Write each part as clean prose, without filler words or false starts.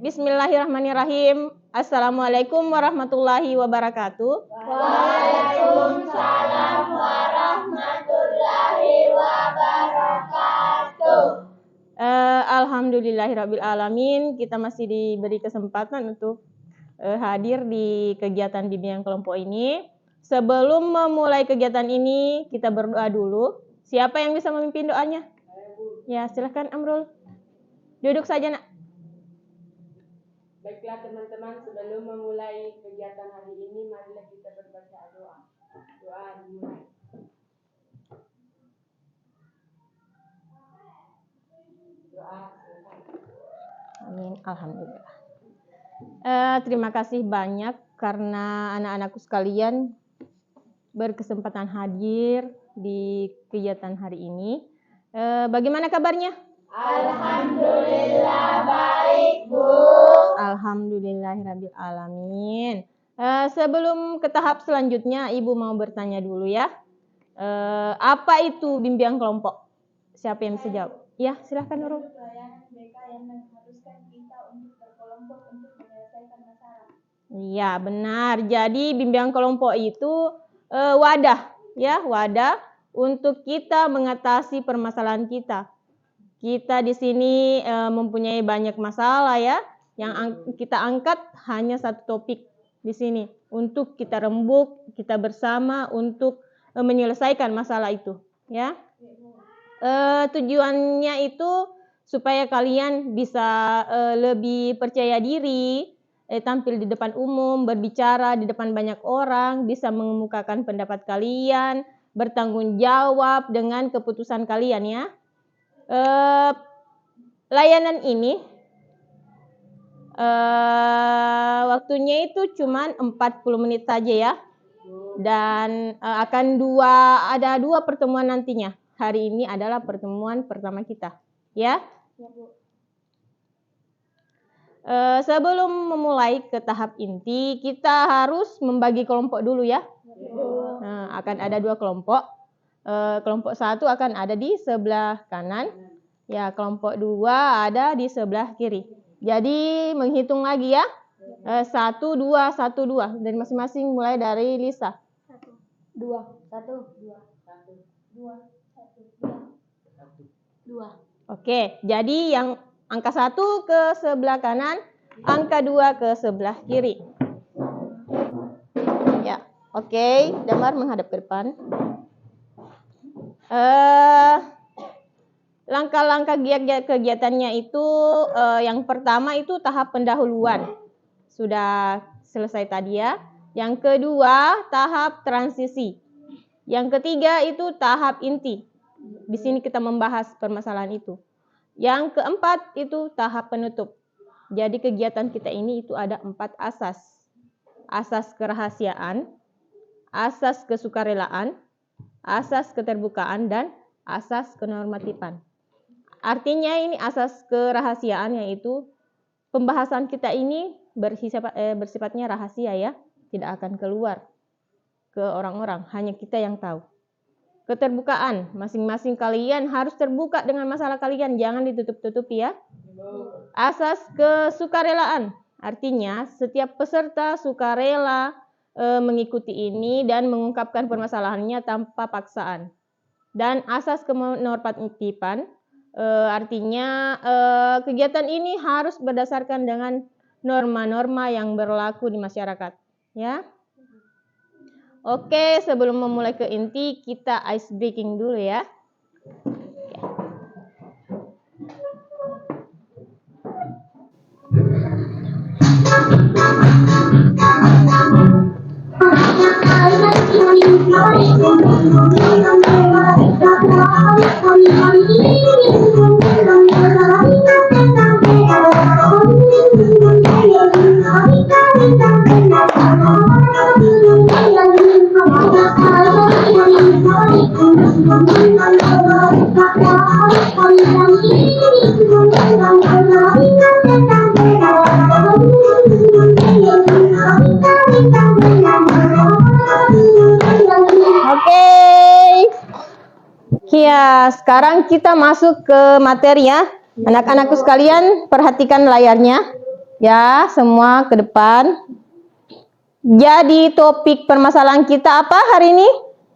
Bismillahirrahmanirrahim. Assalamualaikum warahmatullahi wabarakatuh. Waalaikumsalam warahmatullahi wabarakatuh. Alhamdulillahirabbil alamin. Kita masih diberi kesempatan untuk hadir di kegiatan bimbingan kelompok ini. Sebelum memulai kegiatan ini, kita berdoa dulu. Siapa yang bisa memimpin doanya? Ya, silahkan Amrul. Duduk saja, Nak. Baiklah teman-teman, sebelum memulai kegiatan hari ini, marilah kita berbaca doa. Doa dimulai. Doa selesai. Amin. Alhamdulillah. Terima kasih banyak karena anak-anakku sekalian berkesempatan hadir di kegiatan hari ini. Bagaimana kabarnya? Alhamdulillah baik, Bu. Alhamdulillahirabbil alamin. Sebelum ke tahap selanjutnya, Ibu mau bertanya dulu ya. Apa itu bimbingan kelompok? Siapa yang bisa jawab? Ya, silahkan Nurul. Pelayanan mereka yang mengharuskan kita untuk berkelompok untuk menyelesaikan masalah. Iya, benar. Jadi bimbingan kelompok itu wadah untuk kita mengatasi permasalahan kita. Kita di sini mempunyai banyak masalah ya, yang kita angkat hanya satu topik di sini untuk kita rembuk, kita bersama untuk menyelesaikan masalah itu, ya. Tujuannya itu supaya kalian bisa lebih percaya diri, tampil di depan umum, berbicara di depan banyak orang, bisa mengemukakan pendapat kalian, bertanggung jawab dengan keputusan kalian ya. Layanan ini waktunya itu cuma 40 menit saja ya. Dan akan ada dua pertemuan nantinya. Hari ini adalah pertemuan pertama kita, ya. Ya, Bu. Sebelum memulai ke tahap inti, kita harus membagi kelompok dulu ya. Nah, akan ada dua kelompok. Kelompok satu akan ada di sebelah kanan, ya kelompok dua ada di sebelah kiri. Jadi menghitung lagi ya, 1, 2, 1, 2 dan masing-masing mulai dari Lisa. 2, 1, 2, 1, 2, 1, 2. Oke, jadi yang angka 1 ke sebelah kanan, angka 2 ke sebelah kiri. Ya, oke, Damar menghadap ke depan. Langkah-langkah kegiatannya itu yang pertama itu tahap pendahuluan. Sudah selesai tadi ya. Yang kedua tahap transisi. Yang ketiga itu tahap inti. Di sini kita membahas permasalahan itu. Yang keempat itu tahap penutup. Jadi kegiatan kita ini itu ada 4 asas. Asas kerahasiaan, asas kesukarelaan, asas keterbukaan, dan asas kenormatifan. Artinya ini asas kerahasiaan, yaitu pembahasan kita ini bersifatnya rahasia ya, tidak akan keluar ke orang-orang, hanya kita yang tahu. Keterbukaan, masing-masing kalian harus terbuka dengan masalah kalian, jangan ditutup-tutupi ya. Asas kesukarelaan, artinya setiap peserta sukarela mengikuti ini dan mengungkapkan permasalahannya tanpa paksaan. Dan asas kenormatifan, artinya kegiatan ini harus berdasarkan dengan norma-norma yang berlaku di masyarakat, ya. Oke, sebelum memulai ke inti, kita ice breaking dulu ya. Ya, sekarang kita masuk ke materi ya. Anak-anakku sekalian, perhatikan layarnya. Ya, semua ke depan. Jadi topik permasalahan kita apa hari ini?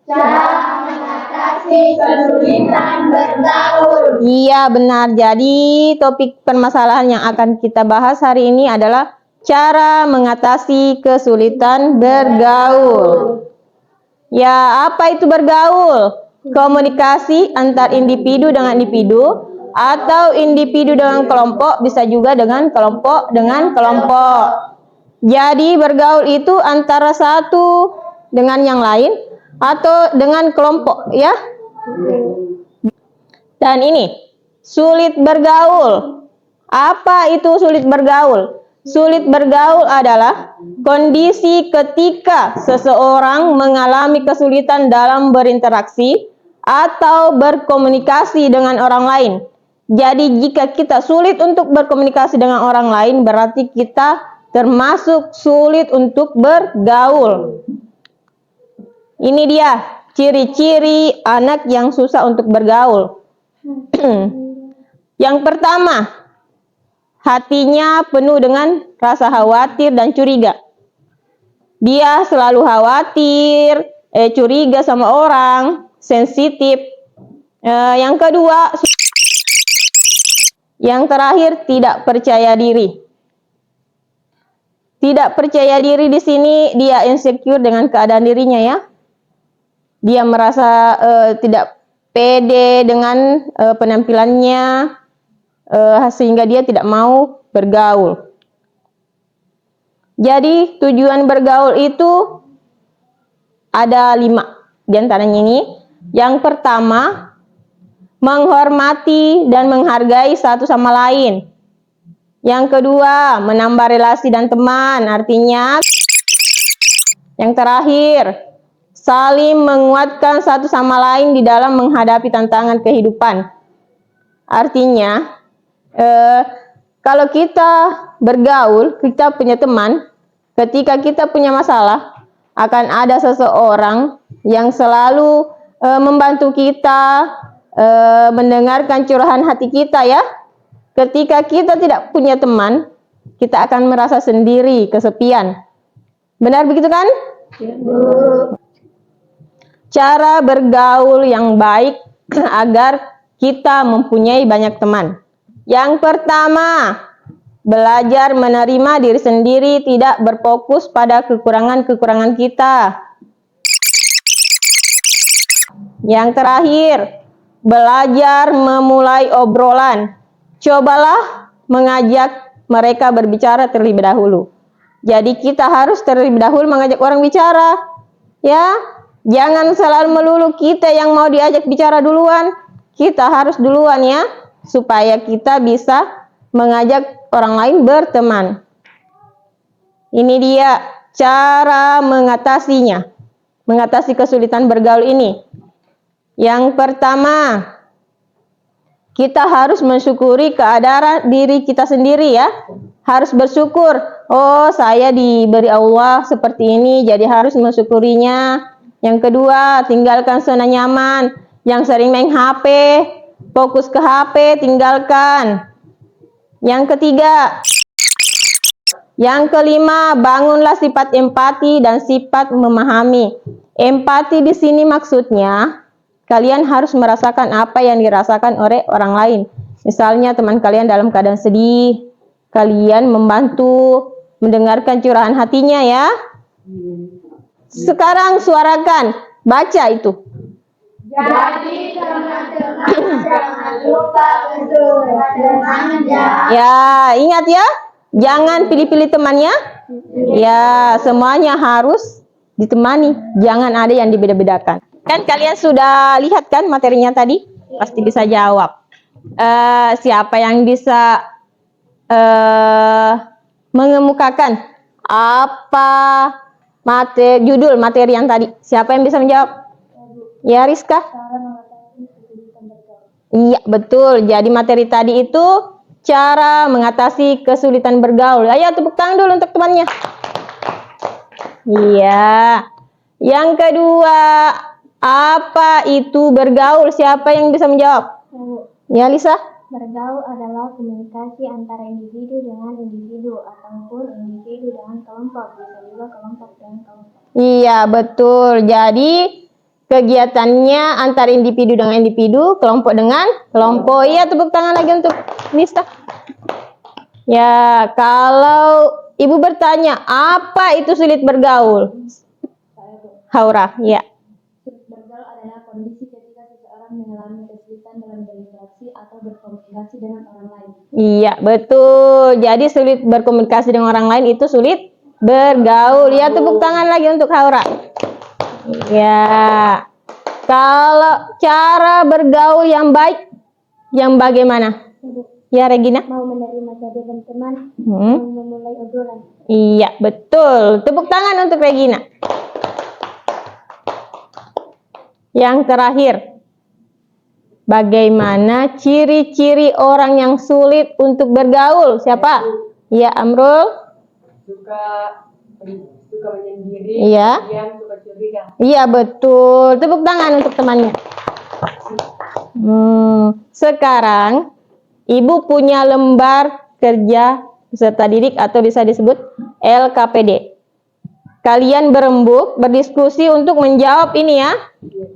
Cara mengatasi kesulitan bergaul. Iya, benar. Jadi topik permasalahan yang akan kita bahas hari ini adalah cara mengatasi kesulitan bergaul. Ya, apa itu bergaul? Komunikasi antar individu dengan individu atau individu dengan kelompok, bisa juga dengan kelompok dengan kelompok. Jadi bergaul itu antara satu dengan yang lain atau dengan kelompok, ya. Dan ini sulit bergaul. Apa itu sulit bergaul? Sulit bergaul adalah kondisi ketika seseorang mengalami kesulitan dalam berinteraksi atau berkomunikasi dengan orang lain. Jadi jika kita sulit untuk berkomunikasi dengan orang lain, berarti kita termasuk sulit untuk bergaul. Ini dia ciri-ciri anak yang susah untuk bergaul. Yang pertama, hatinya penuh dengan rasa khawatir dan curiga. Dia selalu khawatir, curiga sama orang, sensitif. Yang kedua, yang terakhir, tidak percaya diri. Tidak percaya diri di sini dia insecure dengan keadaan dirinya, ya. Dia merasa tidak pede dengan penampilannya, sehingga dia tidak mau bergaul. Jadi tujuan bergaul itu ada 5 di antaranya ini. Yang pertama, menghormati dan menghargai satu sama lain. Yang kedua, menambah relasi dan teman, artinya. Yang terakhir, saling menguatkan satu sama lain di dalam menghadapi tantangan kehidupan. Artinya, kalau kita bergaul, kita punya teman, ketika kita punya masalah, akan ada seseorang yang selalu membantu kita, mendengarkan curahan hati kita, ya. Ketika kita tidak punya teman, kita akan merasa sendiri, kesepian. Benar begitu kan? Cara bergaul yang baik agar kita mempunyai banyak teman. Yang pertama, belajar menerima diri sendiri, tidak berfokus pada kekurangan-kekurangan kita. Yang terakhir, belajar memulai obrolan. Cobalah mengajak mereka berbicara terlebih dahulu. Jadi kita harus terlebih dahulu mengajak orang bicara, ya. Jangan selalu melulu kita yang mau diajak bicara duluan. Kita harus duluan, ya, supaya kita bisa mengajak orang lain berteman. Ini dia cara mengatasinya, mengatasi kesulitan bergaul ini. Yang pertama, kita harus mensyukuri keadaan diri kita sendiri, ya. Harus bersyukur. Oh, saya diberi Allah seperti ini, jadi harus mensyukurinya. Yang kedua, tinggalkan zona nyaman. Yang sering main HP, fokus ke HP, tinggalkan. Yang ketiga, yang kelima, bangunlah sifat empati dan sifat memahami. Empati di sini maksudnya kalian harus merasakan apa yang dirasakan oleh orang lain. Misalnya teman kalian dalam keadaan sedih, kalian membantu mendengarkan curahan hatinya, ya. Sekarang suarakan, baca itu. Jadi teman-teman jangan lupa untuk berteman, Ya, ingat ya, jangan pilih-pilih temannya. Ya, semuanya harus ditemani, jangan ada yang dibeda-bedakan. Kan kalian sudah lihat kan materinya tadi? Pasti bisa jawab. Siapa yang bisa mengemukakan apa judul materi yang tadi? Siapa yang bisa menjawab? Ya, Rizka? Iya, betul. Jadi materi tadi itu cara mengatasi kesulitan bergaul. Ayo tepuk tangan dulu untuk temannya. Iya. Yang kedua, apa itu bergaul? Siapa yang bisa menjawab? Ya, Lisa? Bergaul adalah komunikasi antara individu dengan individu ataupun individu dengan kelompok, bisa juga kelompok dengan kelompok. Iya, betul. Jadi kegiatannya antara individu dengan individu, kelompok dengan kelompok. Iya, tepuk tangan lagi untuk Nista. Ya, kalau Ibu bertanya, apa itu sulit bergaul? Haura, ya. Sulit bergaul adalah kondisi ketika seseorang mengalami kesulitan dalam berinteraksi atau berkomunikasi dengan orang lain. Iya, betul. Jadi sulit berkomunikasi dengan orang lain itu sulit bergaul. Ya, tepuk tangan lagi untuk Haura. Ya. Kalau cara bergaul yang baik, yang bagaimana? Ya, Regina. Mau menerima kehadiran teman, mau memulai obrolan. Iya, betul. Tepuk tangan untuk Regina. Yang terakhir, bagaimana ciri-ciri orang yang sulit untuk bergaul? Siapa? Ya, Amrul. Suka menyendiri, Iya. diam, suka curiga. Iya, betul. Tepuk tangan untuk temannya. Sekarang, Ibu punya lembar kerja peserta didik atau bisa disebut LKPD. Kalian berembuk, berdiskusi untuk menjawab ini ya.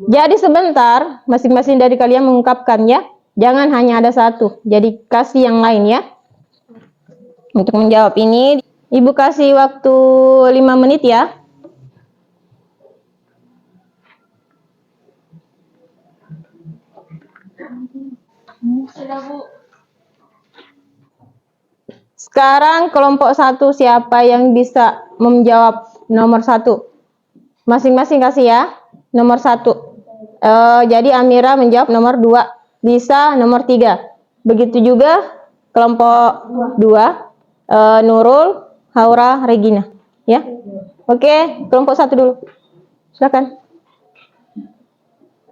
Jadi sebentar, masing-masing dari kalian mengungkapkan ya. Jangan hanya ada satu, jadi kasih yang lain ya. Untuk menjawab ini, Ibu kasih waktu 5 menit ya. Sudah, Bu. Sekarang kelompok 1 siapa yang bisa menjawab nomor 1? Masing-masing kasih ya. Nomor 1. Jadi Amira menjawab nomor 2. Lisa nomor 3. Begitu juga kelompok 2. Nurul, Haura, Regina. Ya. Oke, kelompok 1 dulu. Silakan.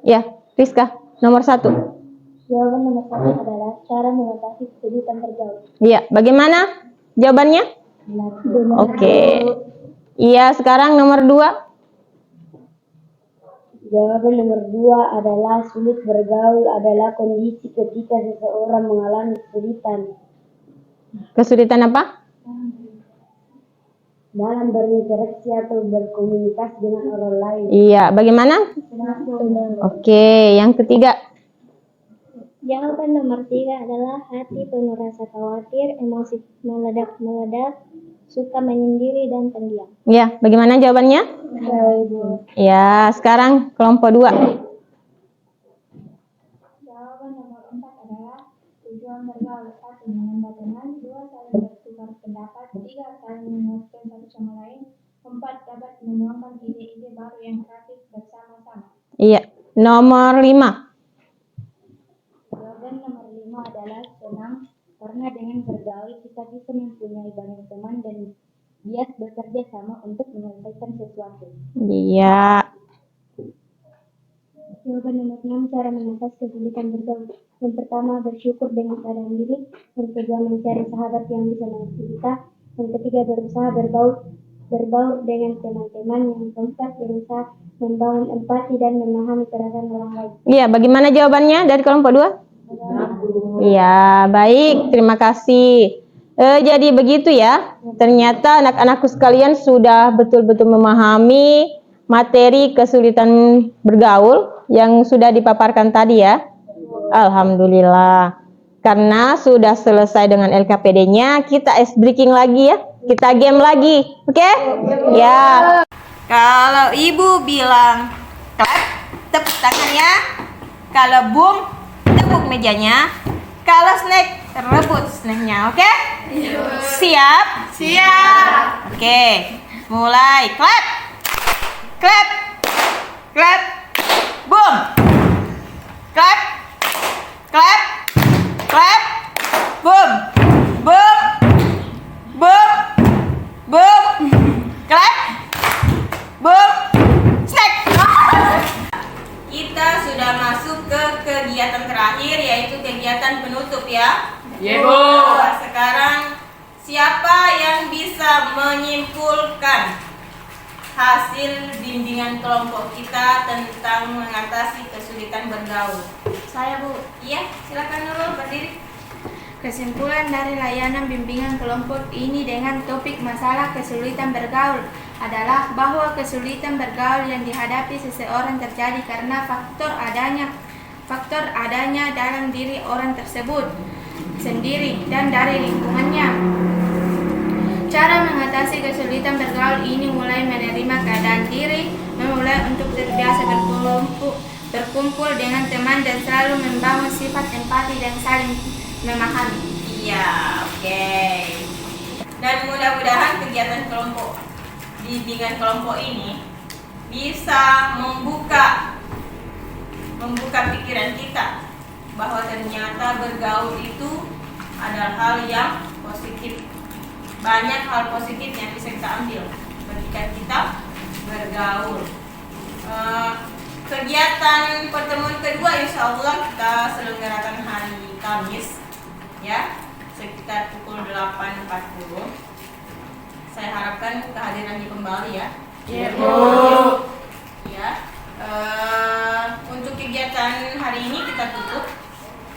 Ya, Rizka, nomor 1. Jawaban nomor 1 adalah cara mengatasi kesulitan bergaul. Iya, bagaimana jawabannya? Oke. Iya, sekarang nomor 2. Jawaban nomor 2 adalah sulit bergaul adalah kondisi ketika seseorang mengalami kesulitan Kesulitan apa? dalam berinteraksi atau berkomunikasi dengan orang lain. Iya, bagaimana? Oke, yang ketiga. Jawaban nomor 3 adalah hati penuh rasa khawatir, emosi meledak-meledak, suka menyendiri dan pendiam. Ya, bagaimana jawabannya? Ya, sekarang kelompok 2. Jawaban nomor 4 adalah tujuan bergaul 1 menambah teman, 2 saling bertukar pendapat, 3 saling menguatkan satu sama lain, 4 dapat menuangkan ide-ide baru yang kreatif bersama-sama. Iya, nomor 5. Jawaban nomor 5 adalah senang karena dengan bergaul kita bisa mempunyai banyak teman dan bias bekerja sama untuk menyelesaikan sesuatu. Iya. Jawaban nomor 6 cara mengatasi kesulitan bergaul. Yang pertama bersyukur dengan keadaan diri, yang kedua mencari sahabat yang bisa mengerti kita, yang ketiga berusaha berbaur dengan teman-teman, yang keempat berusaha membangun empati dan memahami perasaan orang lain. Iya, bagaimana jawabannya dari kelompok 2? Iya, baik. Terima kasih. Jadi begitu ya. Ternyata anak-anakku sekalian sudah betul-betul memahami materi kesulitan bergaul yang sudah dipaparkan tadi ya. Alhamdulillah. Karena sudah selesai dengan LKPD-nya, kita ice breaking lagi ya. Kita game lagi. Oke? Ya. Kalau ibu bilang clap, tepuk tangannya. Kalau boom, tepuk mejanya. Kalau snack, rebut snacknya. Oke? Siap? Siap. Oke. Mulai. Clap. Clap. Clap. Boom. Clap. Clap. Clap. Boom. Boom. Boom. Boom. Clap. Boom. Snack. Kita sudah masuk ke kegiatan terakhir, yaitu kegiatan penutup ya. Iya, Bu. Sekarang siapa yang bisa menyimpulkan hasil bimbingan kelompok kita tentang mengatasi kesulitan bergaul? Saya, Bu. Iya, silakan dulu berdiri. Kesimpulan dari layanan bimbingan kelompok ini dengan topik masalah kesulitan bergaul adalah bahwa kesulitan bergaul yang dihadapi seseorang terjadi karena faktor adanya dalam diri orang tersebut sendiri dan dari lingkungannya. Cara mengatasi kesulitan bergaul ini mulai menerima keadaan diri, memulai untuk terbiasa berkumpul dengan teman dan selalu membangun sifat empati dan saling memahami. Iya, oke. Dan mudah-mudahan kegiatan bimbingan kelompok ini bisa membuka pikiran kita bahwa ternyata bergaul itu adalah hal yang positif. Banyak hal positif yang bisa kita ambil ketika kita bergaul. Kegiatan pertemuan kedua insya Allah kita selenggarakan hari Kamis, ya, sekitar pukul 8.40. Saya harapkan kehadirannya kembali ya. Iya, Bu. Ya. Untuk kegiatan hari ini kita tutup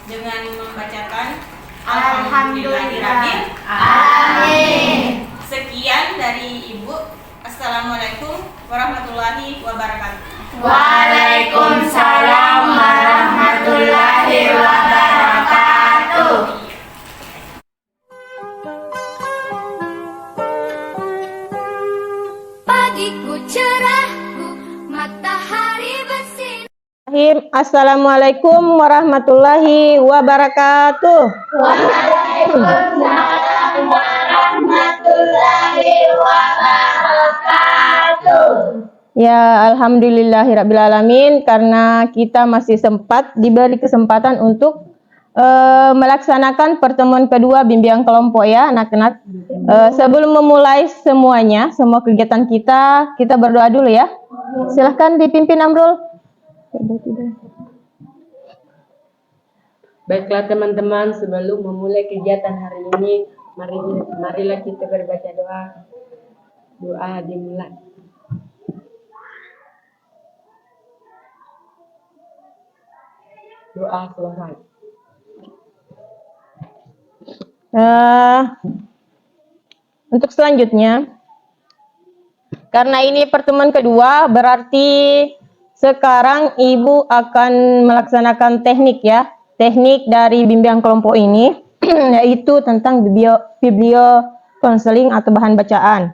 dengan membacakan Alhamdulillahirabbil Amin. Sekian dari Ibu. Assalamualaikum warahmatullahi wabarakatuh. Waalaikumsalam warahmatullahi wabarakatuh. Pagiku cerahku, matahari bersinar. Assalamualaikum warahmatullahi wabarakatuh. Waalaikumsalam warahmatullahi wabarakatuh. Ya, alhamdulillahirrabbilalamin, karena kita masih sempat diberi kesempatan untuk melaksanakan pertemuan kedua bimbingan kelompok ya anak-anak. Sebelum memulai semua kegiatan kita berdoa dulu ya. Silahkan dipimpin Amrul. Baiklah teman-teman, sebelum memulai kegiatan hari ini, marilah kita berbaca doa. Doa dimulai. Doa selesai. Untuk selanjutnya, karena ini pertemuan kedua, berarti sekarang Ibu akan melaksanakan teknik ya, teknik dari bimbingan kelompok ini, yaitu tentang biblio konseling atau bahan bacaan.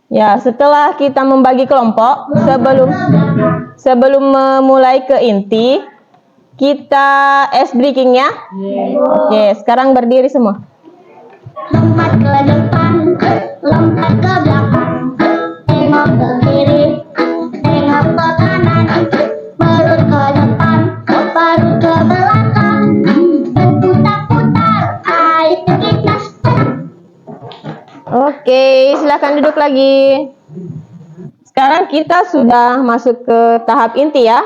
Ya, setelah kita membagi kelompok, sebelum memulai ke inti, kita ice breaking ya. Oke, sekarang berdiri semua. Lompat ke depan, lompat ke belakang, tengok ke kiri, tengok ke kanan, perut ke depan, perut ke belakang, berputar-putar, ayo kita stop. Oke, silakan duduk lagi. Sekarang kita sudah masuk ke tahap inti ya.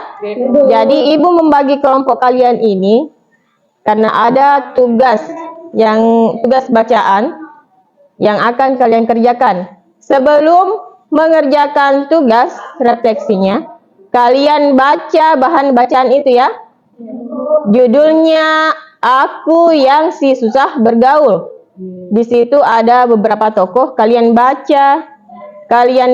Jadi Ibu membagi kelompok kalian ini karena ada tugas bacaan yang akan kalian kerjakan. Sebelum mengerjakan tugas refleksinya, kalian baca bahan bacaan itu ya. Judulnya Aku yang si susah bergaul. Di situ ada beberapa tokoh, kalian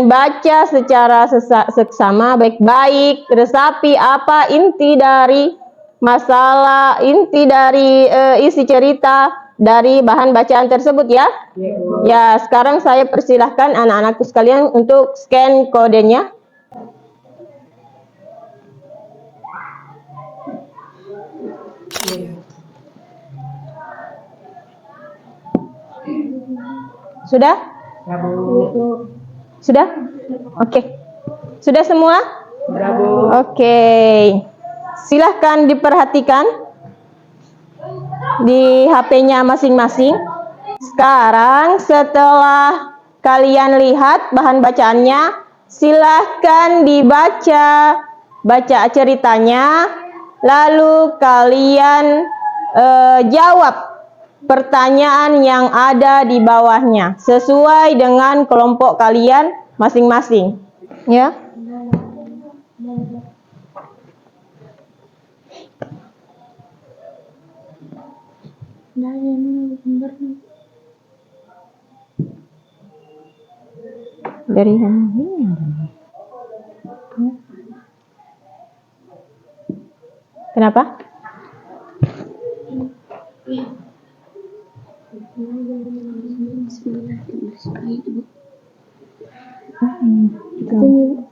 baca secara seksama, baik-baik, resapi apa inti dari masalah, inti dari isi cerita dari bahan bacaan tersebut ya. Ya, sekarang saya persilahkan anak-anakku sekalian untuk scan kodenya. Sudah? Sudah? Oke. Sudah semua? Oke. Silahkan diperhatikan di HP-nya masing-masing. Sekarang setelah kalian lihat bahan bacaannya, silahkan dibaca ceritanya, lalu kalian jawab pertanyaan yang ada di bawahnya sesuai dengan kelompok kalian masing-masing, ya. Dari ini. Kenapa?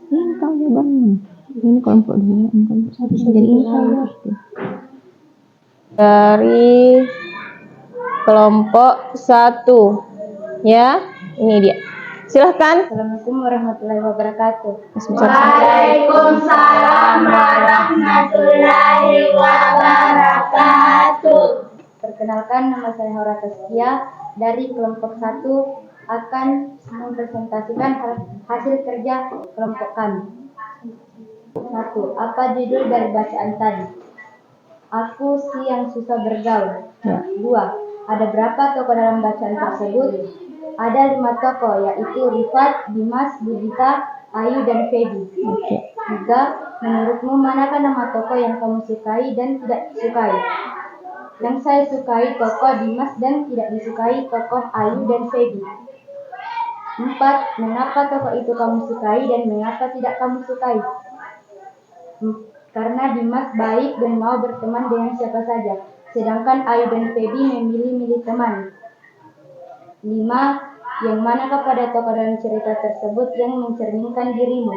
Ini kau jawabannya. Ini kelompok 2, ini kelompok 1. Jadi ini saya. Dari kelompok 1. Ya, ini dia. Silahkan. Assalamualaikum warahmatullahi wabarakatuh. Waalaikumsalam warahmatullahi wabarakatuh. Perkenalkan, nama saya Haura Taskia dari kelompok 1 akan mempresentasikan hasil kerja kelompok kami. 1. Apa judul dari bacaan tadi? Aku si yang susah bergaul. 2. Ada berapa tokoh dalam bacaan tersebut? Ada 5 tokoh, yaitu Rifat, Dimas, Bugita, Ayu, dan Feby. 3. Menurutmu manakah nama tokoh yang kamu sukai dan tidak disukai? Yang saya sukai tokoh Dimas dan tidak disukai tokoh Ayu dan Feby. 4. Mengapa tokoh itu kamu sukai dan mengapa tidak kamu sukai? Karena Dimas baik dan mau berteman dengan siapa saja, sedangkan Ayu dan Feby memilih-milih teman. 5. Yang manakah pada tokoh dalam cerita tersebut yang mencerminkan dirimu?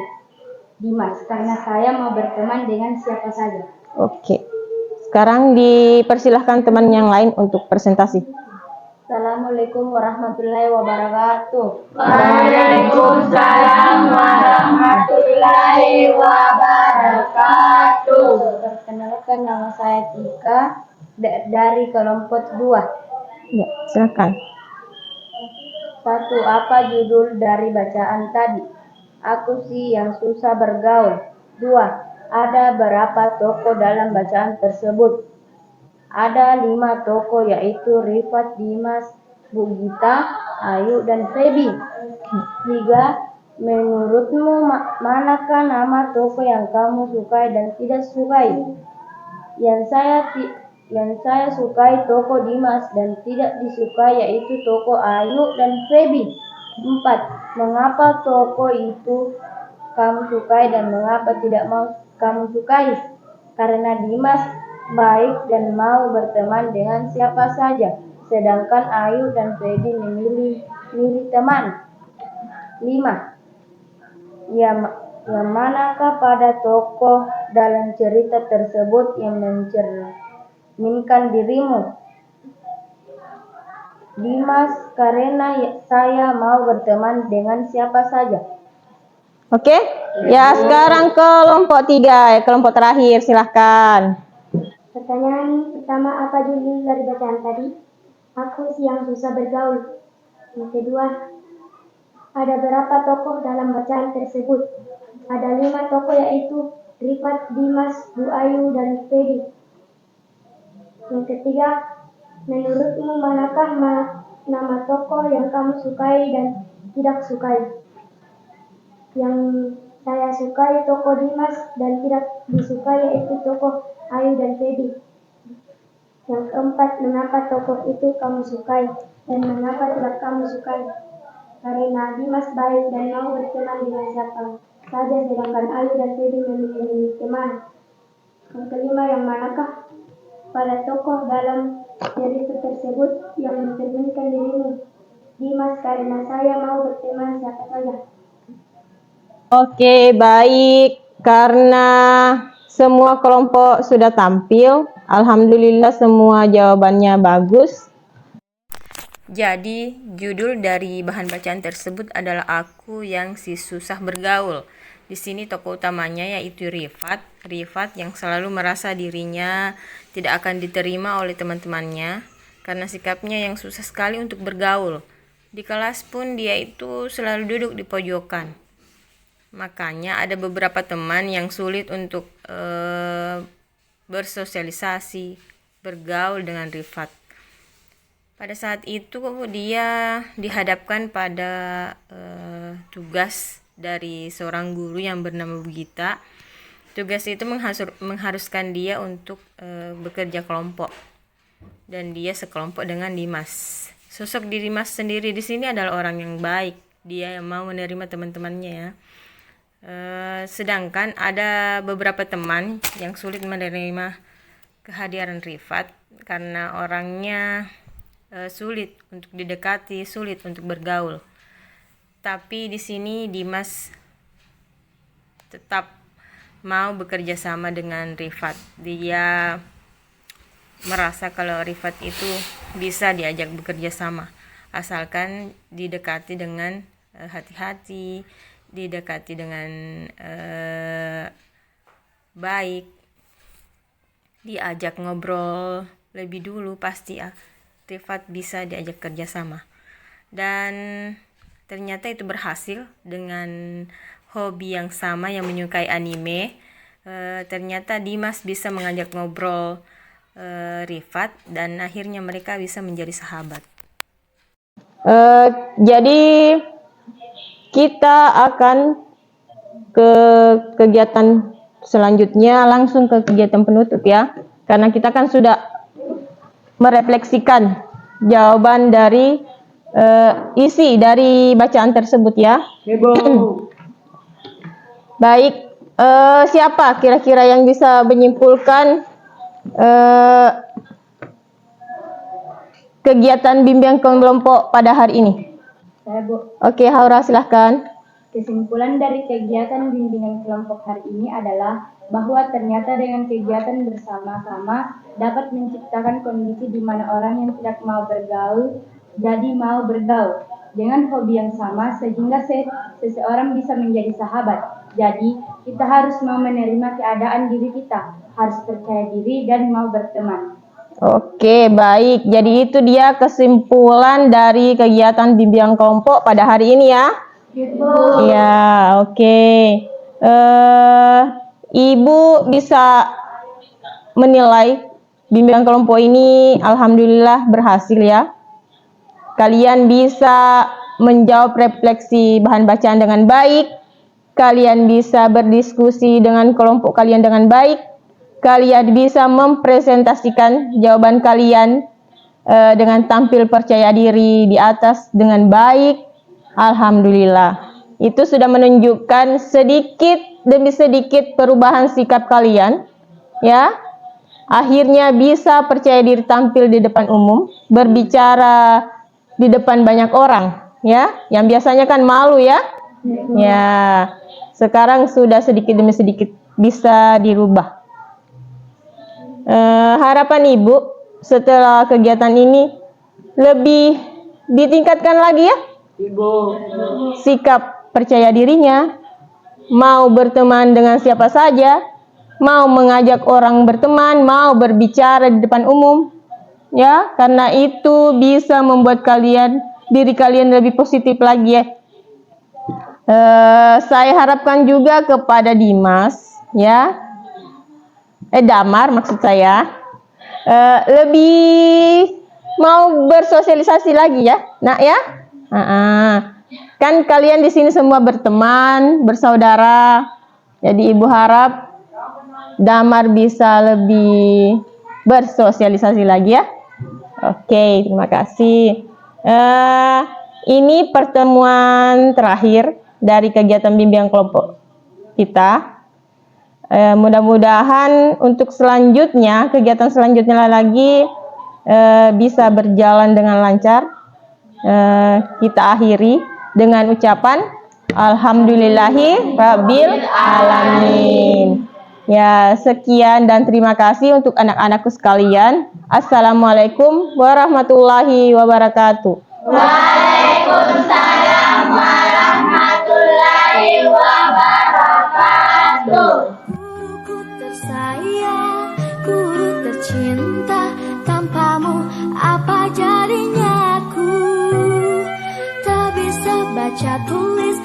Dimas, karena saya mau berteman dengan siapa saja. Oke. Sekarang dipersilahkan teman yang lain untuk presentasi. Assalamualaikum warahmatullahi wabarakatuh. Waalaikumsalam warahmatullahi wabarakatuh. Perkenalkan, nama saya Tika dari kelompok 2. Ya, silakan. 1. Apa judul dari bacaan tadi? Aku si yang susah bergaul. 2. Ada berapa tokoh dalam bacaan tersebut? Ada 5 tokoh, yaitu Rifat, Dimas, Bugita, Ayu, dan Feby. 3. Menurutmu manakah nama tokoh yang kamu sukai dan tidak sukai? Yang saya sukai tokoh Dimas dan tidak disukai yaitu tokoh Ayu dan Feby. 4. Mengapa tokoh itu kamu sukai dan mengapa tidak mau kamu sukai? Karena Dimas baik dan mau berteman dengan siapa saja, sedangkan Ayu dan Feby memilih teman. 5. Yang manakah pada tokoh dalam cerita tersebut yang mencerminkan dirimu? Dimas, karena saya mau berteman dengan siapa saja. Oke. Ya, sekarang kelompok 3, kelompok terakhir, silahkan. Pertanyaan pertama, apa judul dari bacaan tadi? Aku si yang susah bergaul. Yang kedua, ada berapa tokoh dalam bacaan tersebut? Ada 5 tokoh, yaitu Rifat, Dimas, Bu Ayu, dan Feby. Yang ketiga, menurutmu manakah nama tokoh yang kamu sukai dan tidak sukai? Yang saya sukai tokoh Dimas dan tidak disukai yaitu tokoh Ayu dan Feby. Yang keempat, mengapa tokoh itu kamu sukai dan mengapa tidak kamu sukai? Karena Dimas baik dan mau berteman dengan siapa saja, sedangkan Ayu dan Feby memilih teman. Yang kelima, yang manakah pada tokoh dalam cerita tersebut yang mencerminkan dirimu? Dimas, karena saya mau berteman siapa saja. Oke, baik. Karena semua kelompok sudah tampil, alhamdulillah semua jawabannya bagus. Jadi, judul dari bahan bacaan tersebut adalah Aku yang si susah bergaul. Di sini tokoh utamanya yaitu Rifat yang selalu merasa dirinya tidak akan diterima oleh teman-temannya karena sikapnya yang susah sekali untuk bergaul. Di kelas pun dia itu selalu duduk di pojokan. Makanya ada beberapa teman yang sulit untuk bersosialisasi, bergaul dengan Rifat. Pada saat itu dia dihadapkan pada tugas dari seorang guru yang bernama Bugita. Tugas itu mengharuskan dia untuk bekerja kelompok. dan dia sekelompok dengan Dimas. Sosok Dimas sendiri di sini adalah orang yang baik, dia yang mau menerima teman-temannya ya. Sedangkan ada beberapa teman yang sulit menerima kehadiran Rifat karena orangnya sulit untuk didekati, sulit untuk bergaul. Tapi di sini Dimas tetap mau bekerja sama dengan Rifat. Dia merasa kalau Rifat itu bisa diajak bekerja sama, asalkan didekati dengan hati-hati, didekati dengan baik, diajak ngobrol lebih dulu, pasti ya Rifat bisa diajak kerja sama. Dan ternyata itu berhasil dengan hobi yang sama, yang menyukai anime. Ternyata Dimas bisa mengajak ngobrol Rifat dan akhirnya mereka bisa menjadi sahabat. Jadi kita akan ke kegiatan selanjutnya, langsung ke kegiatan penutup ya, karena kita kan sudah merefleksikan jawaban dari isi dari bacaan tersebut ya. Baik, siapa kira-kira yang bisa menyimpulkan kegiatan bimbingan kelompok pada hari ini? Saya, Bu. Oke, Haura silahkan. Kesimpulan dari kegiatan bimbingan kelompok hari ini adalah bahwa ternyata dengan kegiatan bersama-sama dapat menciptakan kondisi di mana orang yang tidak mau bergaul jadi mau bergaul dengan hobi yang sama, sehingga seseorang bisa menjadi sahabat. Jadi kita harus mau menerima keadaan diri kita, harus percaya diri dan mau berteman. Oke, baik. Jadi itu dia kesimpulan dari kegiatan bimbingan kelompok pada hari ini ya. Ya, oke. Ibu bisa menilai bimbingan kelompok ini alhamdulillah berhasil ya. Kalian bisa menjawab refleksi bahan bacaan dengan baik. Kalian bisa berdiskusi dengan kelompok kalian dengan baik. Kalian bisa mempresentasikan jawaban kalian dengan tampil percaya diri di atas dengan baik. Alhamdulillah. Itu sudah menunjukkan sedikit demi sedikit perubahan sikap kalian. Ya. Akhirnya bisa percaya diri tampil di depan umum, berbicara di depan banyak orang, ya. Yang biasanya kan malu ya. Ya. Sekarang sudah sedikit demi sedikit bisa dirubah. Harapan Ibu setelah kegiatan ini lebih ditingkatkan lagi ya. Ibu. Sikap percaya dirinya, mau berteman dengan siapa saja, mau mengajak orang berteman, mau berbicara di depan umum, ya, karena itu bisa membuat diri kalian lebih positif lagi ya. Saya harapkan juga kepada Dimas, ya, Damar maksud saya, lebih mau bersosialisasi lagi ya, nak ya. Kan kalian di sini semua berteman, bersaudara. Jadi Ibu harap Damar bisa lebih bersosialisasi lagi ya. Oke, terima kasih. Ini pertemuan terakhir dari kegiatan bimbingan kelompok kita. Mudah-mudahan untuk selanjutnya, kegiatan selanjutnya lagi bisa berjalan dengan lancar. Kita akhiri dengan ucapan Alhamdulillahi Rabbil Alamin. Ya, sekian dan terima kasih untuk anak-anakku sekalian. Assalamualaikum warahmatullahi wabarakatuh. Waalaikumsalam warahmatullahi wabarakatuh. Guruku tersayang, guru tercinta, tanpamu apa jadinya aku? Tak bisa baca tulis,